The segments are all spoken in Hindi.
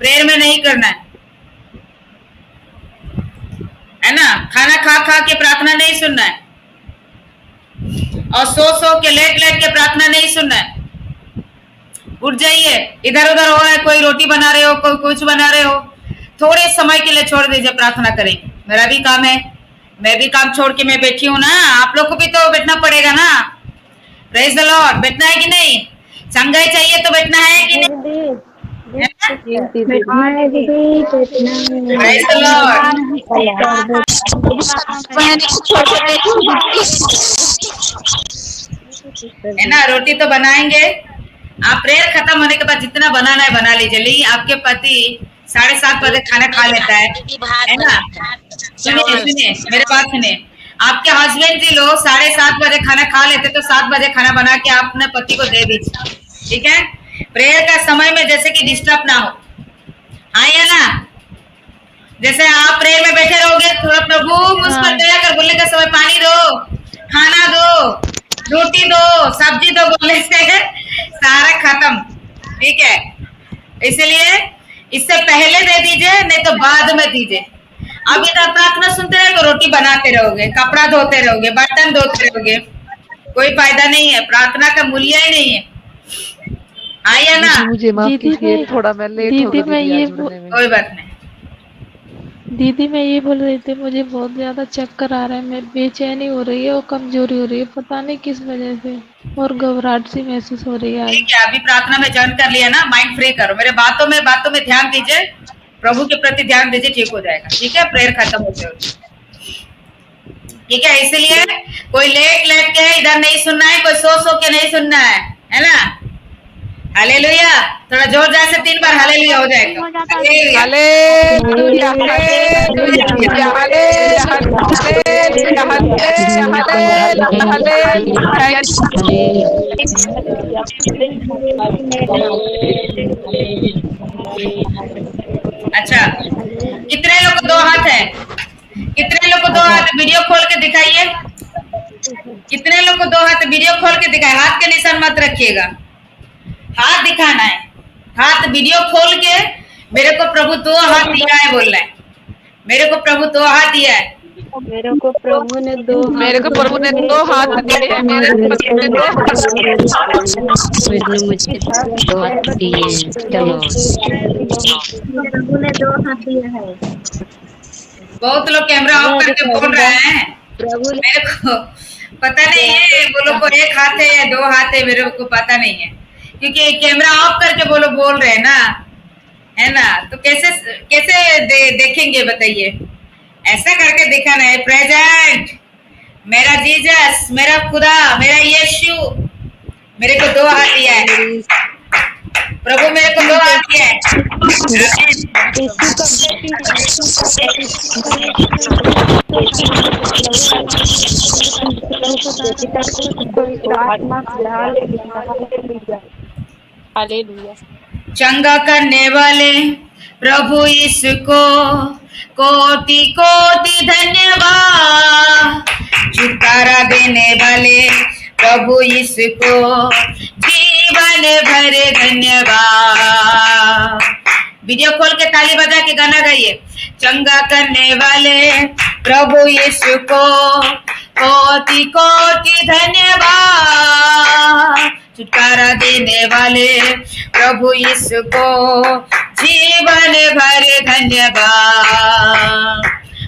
प्रेयर में नहीं करना है ना। खाना खा खा के प्रार्थना नहीं सुनना है, और सो के लेट के प्रार्थना नहीं सुनना है। उठ जाइए, इधर उधर हो रहा है, कोई रोटी बना रहे हो, कोई कुछ बना रहे हो, थोड़े समय के लिए छोड़ दीजिए, प्रार्थना करेंगे। मेरा भी काम है, मैं भी काम छोड़ के मैं बैठी हूँ ना, आप लोग को भी तो बैठना पड़ेगा ना। Praise the Lord. बैठना है कि नहीं? संगाई चाहिए तो बैठना है कि नहीं? Praise the Lord. है ना, रोटी तो बनाएंगे। आप प्रेयर खत्म होने के बाद जितना बनाना है बना लीजिए। लेकिन आपके पति 7:30 बजे खाना खा लेता है ना। सुनिए सुनिए, मेरे बात सुनिए। आपके हस्बैंड जी लोग 7:30 बजे खाना खा लेते, तो 7 बजे खाना बना के आप अपने पति को दे दीजिए, ठीक है। प्रेयर का समय में जैसे कि डिस्टर्ब ना हो, आइए ना। जैसे आप प्रेयर में बैठे रहोगे, थोड़ा प्रभु मुझ पर दया कर बोलने का समय, पानी दो, खाना दो, रोटी दो, सब्जी दो बोलने से सारा खत्म, ठीक है। इसलिए इससे पहले दे दीजिए, नहीं तो बाद में दीजिए। अब इधर प्रार्थना सुनते रहोगे, रोटी बनाते रहोगे, कपड़ा धोते रहोगे, बर्तन धोते रहोगे, कोई फायदा नहीं है। प्रार्थना का मूल्य ही नहीं है। आइए ना। मुझे माफ कीजिए, थोड़ा मैं लेट हो गई दीदी, कोई बात नहीं। दीदी मैं ये बोल रही थी, मुझे बहुत ज्यादा चक्कर आ रहा है, मैं बेचैनी हो रही है और कमजोरी हो रही है, पता नहीं किस वजह से, और घबराहट सी महसूस हो रही है आज। ठीक है, अभी प्रार्थना में ज्वाइन कर लिया ना, माइंड फ्री करो, मेरे बातों में ध्यान दीजिए, प्रभु के प्रति ध्यान दीजिए, ठीक हो जाएगा, ठीक है। प्रेयर खत्म हो जाएगा, ठीक है। इसलिए कोई लेट के इधर नहीं सुनना है, कोई सो के नहीं सुनना है ना। हालेलुया। थोड़ा जोर जाए से 3 बार हालेलुया हो जाएगा। हालेलुया, अच्छा, कितने लोग को 2 हाथ है? कितने लोग को 2 हाथ? वीडियो खोल के दिखाइए। कितने लोग को 2 हाथ? वीडियो खोल के दिखाए, हाथ के निशान मत रखिएगा, हाथ दिखाना है। हाथ वीडियो खोल के, मेरे को प्रभु 2 हाथ दिया है बोल रहा है, मेरे को प्रभु 2 हाथ दिया है, मेरे को प्रभु ने 2 हाथ दिए, मेरे पति ने 2 हाथ दिए, मुझे 2 हाथ दिए, चलो प्रभु ने 2 हाथ दिया है। बहुत लोग कैमरा ऑफ करके बोल रहे हैं, मेरे को पता नहीं है वो लोग को 1 हाथ है या 2 हाथ है, मेरे को पता नहीं है, क्योंकि कैमरा ऑफ करके वो लोग बोल रहे हैं ना, है ना। तो कैसे देखेंगे बताइए? ऐसा करके दिखाना है। प्रेजेंट मेरा जीसस, मेरा खुदा, मेरा यीशु, मेरे को 2 हाथ दिया है, प्रभु मेरे को 2 हाथ दिया है। चंगा करने वाले प्रभु यीशु को कोटि कोटि धन्यवाद। छुटकारा देने वाले प्रभु यीशु को जीवन भर धन्यवाद। वीडियो खोल के ताली बजा के गाना गाइए। चंगा करने वाले प्रभु यीशु को कोटि कोटि धन्यवाद। छुटकारा देने वाले प्रभु यीशु को जीवन भर धन्यवाद।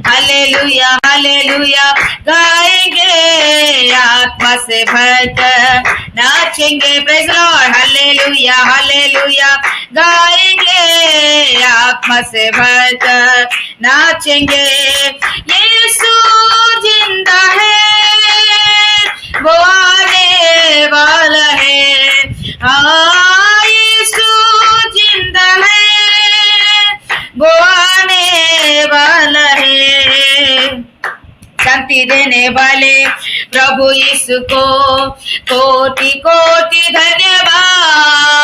हालेलुया हालेलुया गाएंगे, आत्मा से भरकर नाचेंगे। Praise the Lord. Hallelujah hallelujah गाएंगे, आत्मा से भरकर नाचेंगे। यीशु जिंदा है, वो आने वाला है। हाँ यीशु जिंदा है, वो आने वाला है। शांति देने वाले प्रभु यीशु को कोटि कोटि धन्यवाद।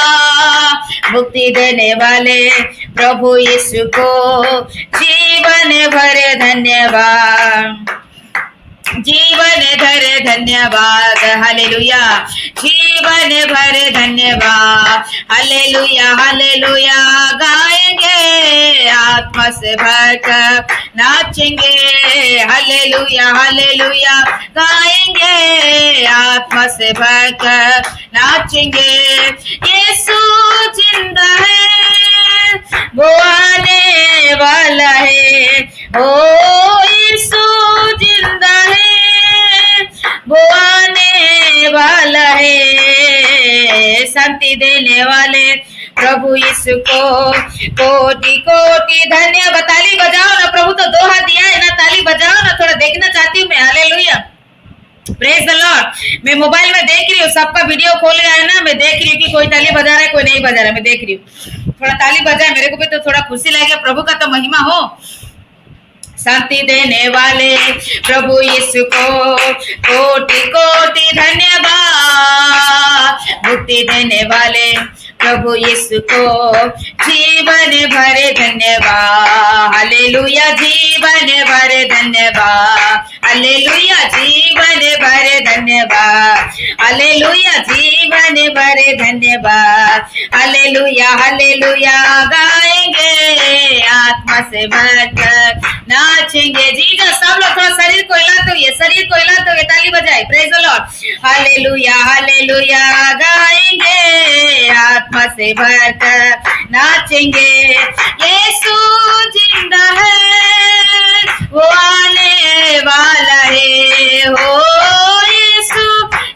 मुक्ति देने वाले प्रभु यीशु को जीवन भर धन्यवाद। जीवन भर धन्यवाद। हालेलुया। जीवन भर धन्यवाद। हालेलुया हालेलुया गाएंगे, आत्मा से भरकर नाचेंगे, हालेलुया हालेलुया गाएंगे, आत्मा से भरकर नाचेंगे। यीशु जिंदा है, वो आने वाला है, ओ यीशु जिंदा है, वो आने वाला है। शांति देने वाले प्रभु यीशु को कोटि कोटि धन्यवाद। ताली बजाओ ना, प्रभु तो 2 हाथ दिया है ना, ताली बजाओ ना, थोड़ा देखना चाहती हूँ मैं। Hallelujah, praise the Lord. मैं मोबाइल में देख रही हूँ, सबका वीडियो खोल गया है ना, मैं देख रही हूँ कि कोई ताली बजा रहा है कोई नहीं बजा रहा है, मैं देख रही हूँ। थोड़ा ताली बजाए, मेरे को भी तो थोड़ा खुशी लगे, प्रभु का तो महिमा हो। शांति देने वाले प्रभु यीशु को कोटि कोटि धन्यवाद, मुक्ति देने वाले प्रभु यीशु को जीवन भर धन्यवाद, हालेलुया जीवन भर धन्यवाद, हालेलुया जीवन भर धन्यवाद, हालेलुया जीवन भर धन्यवाद, हालेलुया हालेलुया गाएंगे, आत्मा से भरकर नाचेंगे। जीसस, सब लोग थोड़ा शरीर को हिलाते हुए, शरीर को हिलाते हुए ताली बजाए, praise the Lord. Hallelujah hallelujah गाएंगे, आत्मा से भरकर नाचेंगे। यीशु जिंदा है, वो आने वाला है, हो यीशु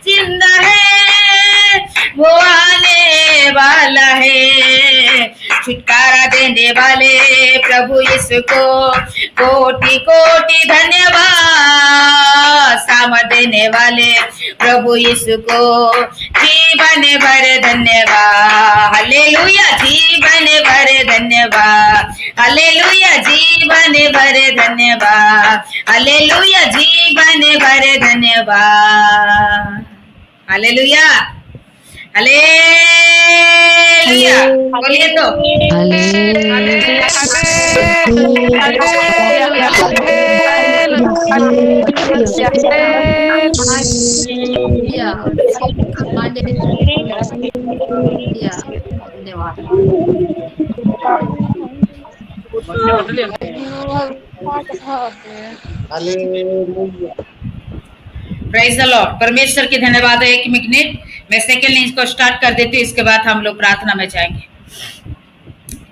जिंदा है, वो आने वाला है। छुटकारा देने वाले प्रभु यीशु को कोटि कोटि धन्यवाद, सामर्थ देने वाले प्रभु यीशु को जीवन भर धन्यवाद, हालेलुया जीवन भर धन्यवाद, हालेलुया जीवन भर धन्यवाद, हालेलुया जीवन भर धन्यवाद, हालेलुया हालेलुया। बोलिए तो प्रेज द लॉर्ड। परमेश्वर की धन्यवाद है। 1 मिनट मैं सेकेंड लिंक को स्टार्ट कर देती हूँ, इसके बाद हम लोग प्रार्थना में जाएंगे,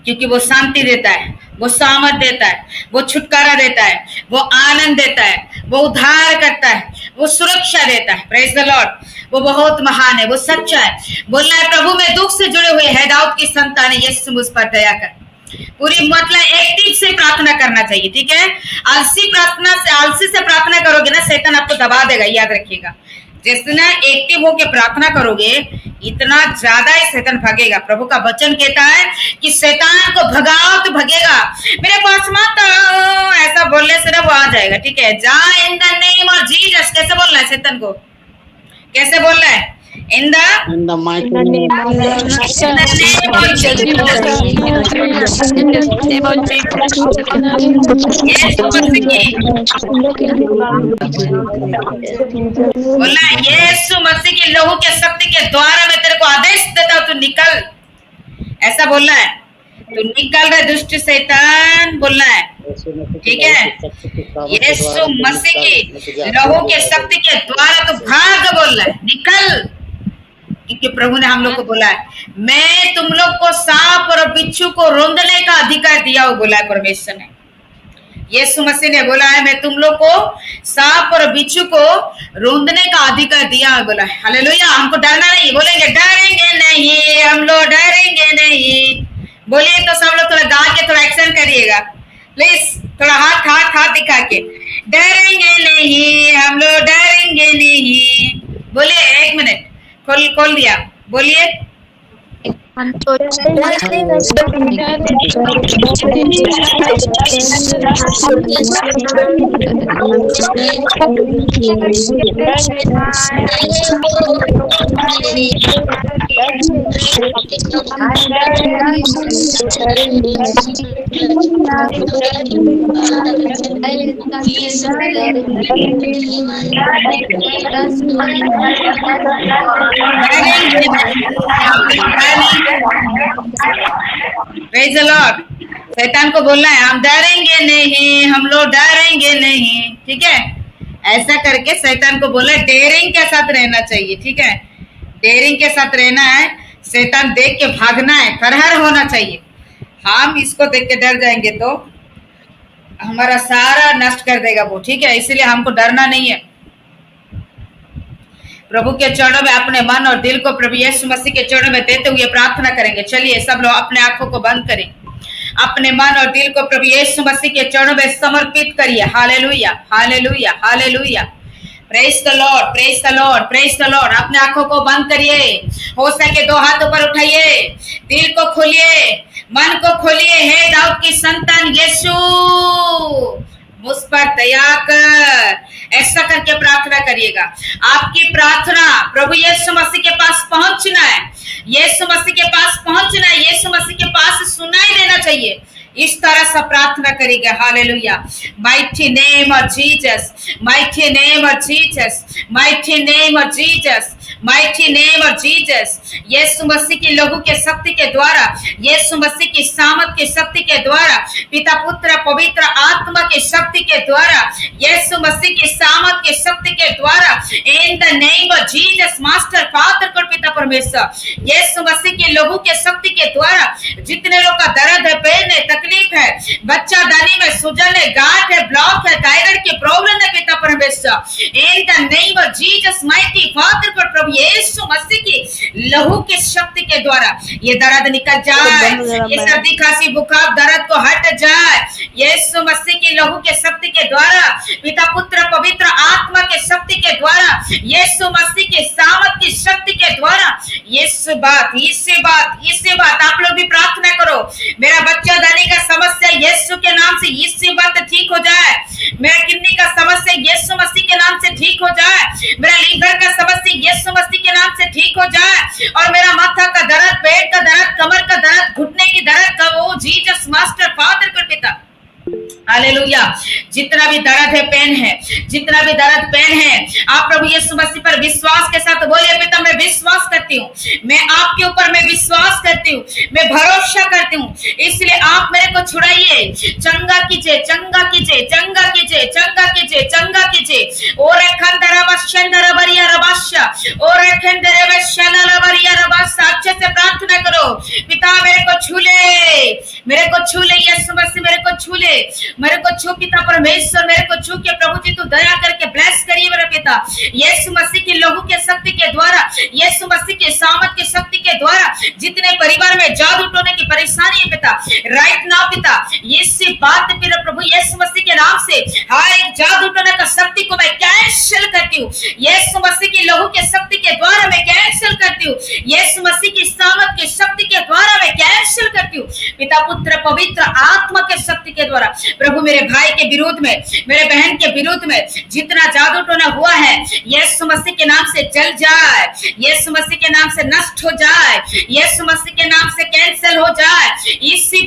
क्योंकि वो शांति देता है, वो सामर्थ देता है, वो छुटकारा देता है, वो आनंद देता है, वो उद्धार करता है, वो सुरक्षा देता है। Praise the Lord. वो बहुत महान है, वो सच्चा है। बोलना है प्रभु में दुख से जुड़े हुए है दाऊद की संतान यीशु मुझ पर दया कर। पूरी मतलब एक्टिव से प्रार्थना करना चाहिए, ठीक है। आलसी से प्रार्थना करोगे ना, शैतान आपको दबा देगा, याद रखिएगा। जितना एक्टिव होके प्रार्थना करोगे इतना ज्यादा ही शैतान भागेगा। प्रभु का वचन कहता है कि शैतान को भगाओ तो भगेगा, मेरे पास मत आओ, ऐसा बोलने से ना वो आ जाएगा, ठीक है। जा in the name of Jesus. कैसे बोलना है शैतान को, कैसे बोलना है? In the mighty name of बोलना है यीशु मसीह की लहू के शक्ति के द्वारा मैं तेरे को आदेश देता हूँ, तू निकल। ऐसा बोलना है, तू निकल रहे दुष्ट शैतान, बोलना है, ठीक है। यीशु मसीह की लहू के शक्ति के द्वारा तू भाग, बोलना है, निकल। क्योंकि प्रभु ने हम लोग को बोला है, मैं तुम लोग को सांप और बिच्छू को रोंदने का अधिकार दिया हो, बोला है परमेश्वर ने। यीशु मसीह ने बोला है, मैं तुम लोग को सांप और बिच्छू को रोंदने का अधिकार दिया है, बोला है। हालेलुया। हमको डरना नहीं, बोलेंगे डरेंगे नहीं, हम लोग डरेंगे नहीं। बोलिए तो सब लोग थोड़ा गा के थोड़ा एक्शन करिएगा प्लीज, थोड़ा हाथ दिखा के, डरेंगे नहीं, हम लोग डरेंगे नहीं। बोलिए, 1 मिनट खोल दिया, बोलिए। Praise the Lord. शैतान को बोलना है हम डरेंगे नहीं, हम लोग डरेंगे नहीं, ठीक है। ऐसा करके शैतान को बोला डेयरिंग के साथ रहना चाहिए, ठीक है। डेयरिंग के साथ रहना है, शैतान देख के भागना है, फरहर होना चाहिए। हम इसको देख के डर जाएंगे तो हमारा सारा नष्ट कर देगा वो, ठीक है। इसलिए हमको डरना नहीं है। प्रभु के चरणों में अपने मन और दिल को प्रभु यीशु मसीह के चरणों में देते हुए प्रार्थना करेंगे। चलिए सब लोग अपने आंखों को बंद करें, अपने मन और दिल को प्रभु यीशु मसीह के चरणों में समर्पित करिए। Hallelujah, hallelujah, hallelujah. Praise the Lord, praise the Lord, praise the Lord. अपने आंखों को बंद करिए, हो सके 2 हाथ ऊपर उठाइए, दिल को खोलिए, मन को खोलिए। हे दाऊद की संतान यीशु, मुझ पर दया कर। ऐसा करके प्रार्थना करिएगा। आपकी प्रार्थना प्रभु यीशु मसीह के पास पहुंचना है, यीशु मसीह के पास पहुंचना है, यीशु मसीह के पास सुनाई देना चाहिए। इस तरह से प्रार्थना करेंगे। Hallelujah. Mighty name of Jesus, mighty name of Jesus, mighty name of Jesus, mighty name of Jesus. यीशु मसीह की लहू के शक्ति के द्वारा, यीशु मसीह की सामर्थ की शक्ति के द्वारा, पिता पुत्र पवित्र आत्मा की शक्ति के द्वारा, यीशु मसीह की सामर्थ की शक्ति के द्वारा, in the name of Jesus master father को पिता परमेश्वर, यीशु मसीह की लहू के शक्ति के द्वारा जितने लोग का दर्द है, पेन है, तकलीफ है, बच्चा दानी में सूजन है, गांठ है, ब्लॉक है, थायराइड की प्रॉब्लम है, पिता परमेश्वर, in the name of Jesus mighty father को प्रभु यीशु मसीह की लहू की शक्ति के द्वारा ये दर्द निकल जाए, ये सर्दी खांसी बुखार दर्द को हट जाए। यीशु मसीह की लहू के शक्ति के द्वारा, पिता पुत्र पवित्र आत्मा के शक्ति के द्वारा, यीशु मसीह की सामर्थ की शक्ति के द्वारा, यीशु बात आप लोग भी प्रार्थना करो। मेरा बच्चा दानी का समस्या यीशु के नाम से यीशु बात ठीक हो जाए, मेरा किडनी का समस्या यीशु मसीह के नाम से ठीक हो जाए, मेरा लीवर का समस्या यीशु मसीह के नाम से ठीक हो जाए, और मेरा माथा का दर्द, पेट का दर्द, कमर का दर्द, घुटने की दर्द का वो जीसस मास्टर फादर कर पिता। हालेलुया। जितना भी दर्द है, पेन है, जितना भी दर्द पेन है, आप प्रभु यीशु मसीह पर विश्वास के साथ बोलिए, पिता मैं विश्वास करती हूँ, मैं आपके ऊपर मैं विश्वास करती हूँ, मैं भरोसा करती हूँ, इसलिए आप मेरे को छुड़ाइए, चंगा कीजिए, चंगा कीजिए, चंगा कीजिए, चंगा कीजिए, चंगा कीजिए। और अच्छे से प्रार्थना करो। पिता मेरे को छू ले, मेरे को छू ले, यीशु मसीह मेरे को छू ले, मेरे को छू पिता परमेश्वर, मेरे को छू के प्रभु जी तू दया करके ब्लेस करिए मेरा पिता। यीशु मसीह की लहू के शक्ति के द्वारा, यीशु मसीह के सामर्थ की शक्ति के द्वारा जितने परिवार में जादू टोने की परेशानी है पिता, राइट नाउ पिता, इसी बात फिर प्रभु यीशु मसीह के नाम से हर एक जादू टोने का शक्ति को मैं कैंसिल करती हूँ। यीशु मसीह की लहू के शक्ति के द्वारा मैं कैंसिल करती हूँ, यीशु मसीह की सामर्थ की शक्ति के द्वारा मैं कैंसिल करती हूँ, पिता पुत्र पवित्र आत्मा के शक्ति के द्वारा। प्रभु मेरे भाई के विरोध में, मेरे बहन के विरोध में जितना जादू टोना हुआ है, यीशु मसीह के नाम से जल जाए, यीशु मसीह के नाम से नष्ट हो जाए, यीशु मसीह के नाम से कैंसिल हो जाए। इसी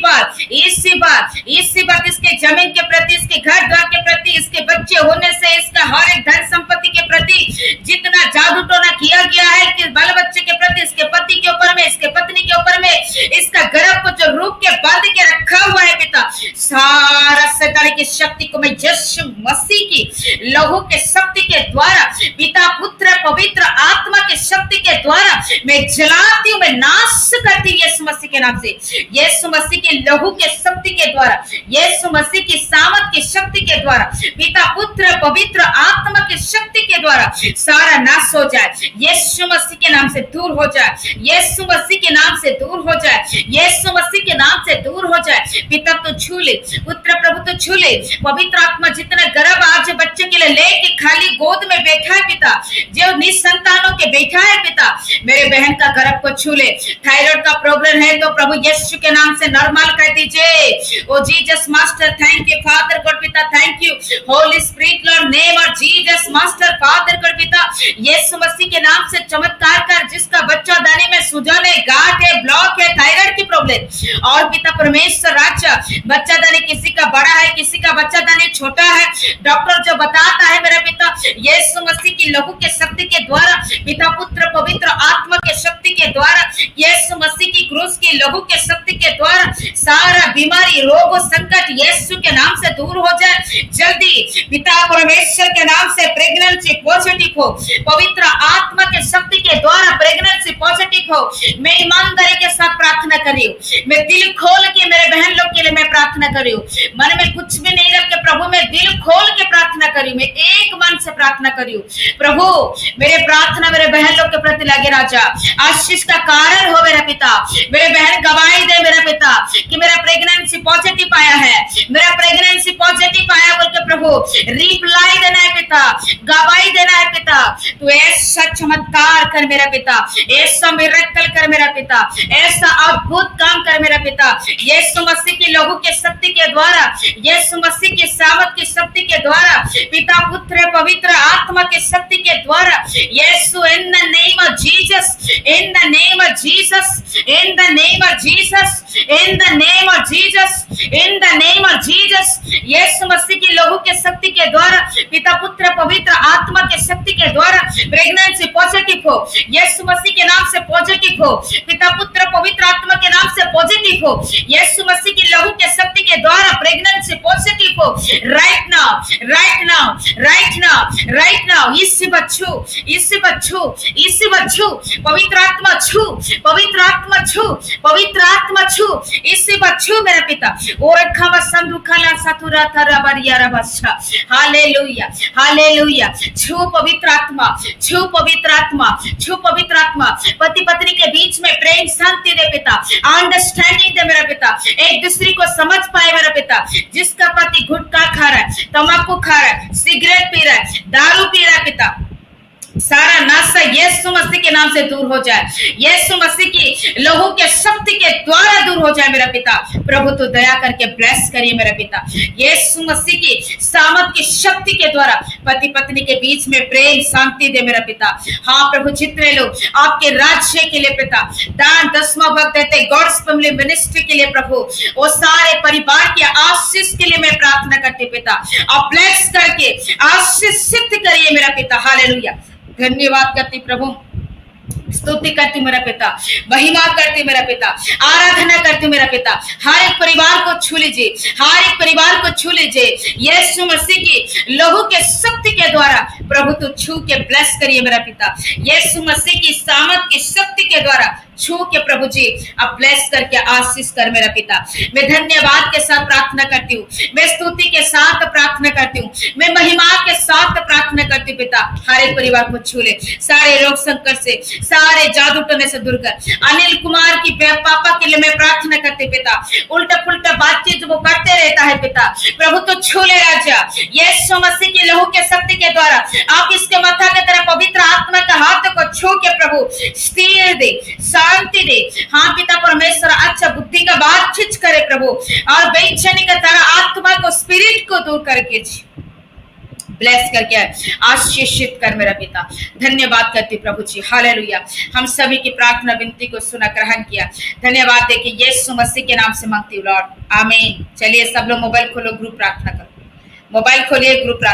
बात इसके जमीन के प्रति, इसके घर द्वार के प्रति, इसके बच्चे होने से, इसका हर एक धन संपत्ति के प्रति जितना जादू टोना किया गया है, कि बाल बच्चे के प्रति, इसके पति के ऊपर में, इसके पत्नी के ऊपर में, इसका गर्भ को जो रूप के बांध के रखा हुआ है पिता, सारा शैतान की शक्ति को मैं यीशु मसीह की लहू के शक्ति के द्वारा, पिता पुत्र पवित्र आत्मा के शक्ति के द्वारा मैं जलाती हूँ, मैं नाश करती हूँ यीशु मसीह के नाम से। यीशु मसीह की लहू के शक्ति के द्वारा, यीशु मसीह की सामर्थ की शक्ति के द्वारा, पिता पुत्र पवित्र आत्मा की शक्ति के द्वारा सारा नाश हो जाए, यीशु मसीह के नाम से दूर हो जाए, यीशु मसीह के नाम से दूर हो जाए, यीशु मसीह के नाम से दूर हो जाए। पिता तो छू ले, पुत्र प्रभु तो छू ले, पवित्र आत्मा जितना गर्भ आज बच्चे के लिए लेके खाली गोद में बैठा है पिता, जो निसंतानों के बैठा है पिता, मेरे बहन का गर्भ को छू ले। थायराइड का प्रॉब्लम है तो प्रभु यीशु के नाम से नॉर्मल कर दीजिए। ओ Jesus master, thank you father God पिता, thank you Holi spirit Lord name of Jesus master father कर पिता यीशु मसीह के नाम से चमत्कार कर, जिसका बच्चा दाने में सूजन है, गांठ है, ब्लॉक है, थायराइड की प्रॉब्लम और पिता परमेश्वर राजा बच्चा दाने किसी का बड़ा है, किसी का बच्चा दाने छोटा है, डॉक्टर जो बताता है मेरा पिता यीशु मसीह की लहू के शक्ति के द्वारा, पिता पुत्र पवित्र आत्मा के शक्ति के द्वारा, यीशु मसीह की क्रूस की लहू के शक्ति के द्वारा सारा बीमारी रोग संकट यीशु के नाम से दूर हो जाए जल्दी। पिता परमेश्वर के नाम से प्रेगनेंसी पॉजिटिव हो, पवित्र आत्मा के शक्ति के द्वारा प्रेगनेंसी पॉजिटिव हो। मैं ईमानदारी के साथ प्रार्थना करी हूँ, मैं दिल खोल के मेरे बहन लोग के लिए मैं प्रार्थना करी हूँ, मन में कुछ भी नहीं रख के प्रभु मैं दिल खोल के प्रार्थना करी हूँ, मैं एक मन से प्रार्थना करी हूँ। प्रभु मेरे प्रार्थना मेरे बहन लोग के प्रति लगे राजा, आशीष का कारण हो मेरा पिता, मेरे बहन गवाही दे मेरा पिता कि मेरा प्रेगनेंसी पॉजिटिव आया है, मेरा प्रेगनेंसी पॉजिटिव आया बोल के प्रभु रिप्लाई देना है पिता, गवाही देना है पिता। तू ऐसा चमत्कार कर मेरा पिता, ऐसा मिरेकल कर मेरा पिता, ऐसा अद्भुत काम कर मेरा पिता, यीशु मसीह की लहू के शक्ति के द्वारा, यीशु मसीह की सामर्थ की शक्ति के द्वारा, पिता पुत्र पवित्र आत्मा की शक्ति के द्वारा, यीशु in the name of Jesus, in the name of Jesus, in the name of Jesus, in the name of Jesus, in the name of Jesus, यीशु मसीह की लहू के शक्ति के द्वारा, पिता पुत्र पवित्र आत्मा के शक्ति के द्वारा प्रेगनेंसी पॉजिटिव हो, यीशु मसीह के नाम से पॉजिटिव हो, पिता पुत्र पवित्र आत्मा के नाम से पॉजिटिव हो, यीशु मसीह की लहू के शक्ति के द्वारा प्रेगनेंसी पॉजिटिव हो। Right now, right now, right now, right now, इसी बच्चों, इसी बच्चों, इसी बच्चों, पवित्र आत्मा छू, पवित्र आत्मा छू, पवित्र आत्मा छू, इसी बच्चों मेरा पिता और खवा संदुखला सतुरा तरबरिया रबच्छा। हालेलुया, हालेलुया, छू पवित्र आत्मा, छू पवित्र आत्मा, छू पवित्र आत्मा, पति पत्नी के बीच में प्रेम शांति दे पिता, अंडरस्टैंडिंग दे मेरा पिता, एक दूसरे को समझ पाए मेरा पिता। जिसका पति गुटखा खा रहा है, तंबाकू खा रहा है, सिगरेट पी रहा है, दारू पी रहा है पिता, सारा नासा यीशु मसीह के नाम से दूर हो जाए, यीशु मसीह की लहू के शक्ति के द्वारा दूर हो जाए मेरा पिता। प्रभु तो दया करके ब्लेस करिए मेरा पिता, यीशु मसीह की सामर्थ की शक्ति के द्वारा पति पत्नी के बीच में प्रेम शांति दे मेरा पिता। हाँ प्रभु, जितने लोग आपके राज्य के लिए पिता दान दसवां भाग देते, गॉड्स फैमिली मिनिस्ट्री के लिए प्रभु, वो सारे परिवार के आशीष के लिए मैं प्रार्थना करती पिता, आप ब्लेस करके आशीषित करिए मेरा पिता। हालेलुया, धन्यवाद करती प्रभु, स्तुति करती मेरा पिता, महिमा करती मेरा पिता, आराधना करती मेरा पिता। हर एक परिवार को छू लीजिए, हर एक परिवार को छू लीजिए, यीशु मसीह की लहू के शक्ति के द्वारा प्रभु तो छू के ब्लेस करिए मेरा पिता, यीशु मसीह की सामर्थ की शक्ति के द्वारा छू के प्रभु जी अब ब्लेस करके आशीष कर मेरा पिता। मैं धन्यवाद के साथ प्रार्थना करती हूँ, मैं स्तुति के साथ प्रार्थना करती हूँ, मैं महिमा के साथ प्रार्थना करती हूँ पिता। हर एक परिवार को छू ले, सारे रोग संकट से, सारे जादू टोने से दूर कर। अनिल कुमार की पापा के लिए मैं प्रार्थना करती पिता, उल्टा पुल्टा बातचीत वो करते रहता है पिता, प्रभु तो छू ले राजा, यीशु मसीह की लहू के शक्ति के द्वारा आप इसके माथा की तरह पवित्र आत्मा के हाथ को छू के प्रभु स्थिर दे, शांति दे। हाँ पिता परमेश्वर, अच्छा बुद्धि का बातचीत करे प्रभु, और बेचैनी का तरह आत्मा को स्पिरिट को दूर करके ब्लेस करके आशीषित कर मेरा पिता। धन्यवाद करती प्रभु जी, हालेलुया। हम सभी की प्रार्थना विनती को सुना, ग्रहण किया, धन्यवाद दे कि यीशु मसीह के नाम से मांगती हूँ लॉर्ड, आमीन। चलिए सब लोग मोबाइल खोलो, ग्रुप प्रार्थना करो, मोबाइल खोलिए, ग्रुप प्रार्थना।